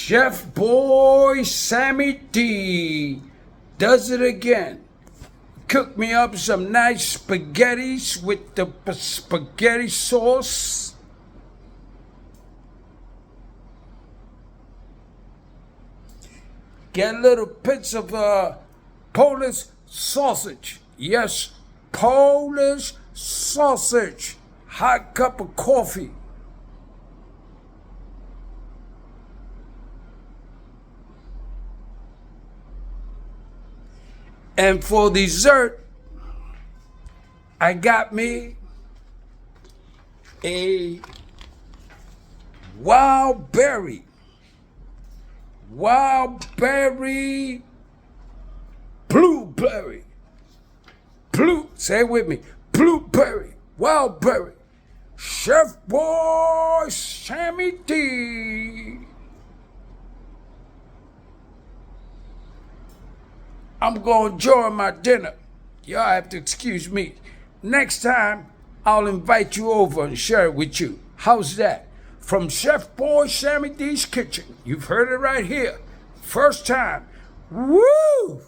Chef Boy Sammy D does it again. Cook me up some nice spaghettis with the spaghetti sauce. Get little bits of Polish sausage. Yes, Polish sausage. Hot cup of coffee. And for dessert, I got me a wild berry, blueberry, say it with me, blueberry, wild berry, Chef Boy Sammy D. I'm going to enjoy my dinner. Y'all have to excuse me. Next time, I'll invite you over and share it with you. How's that? From Chef Boy Sammy D's Kitchen. You've heard it right here. First time. Woo!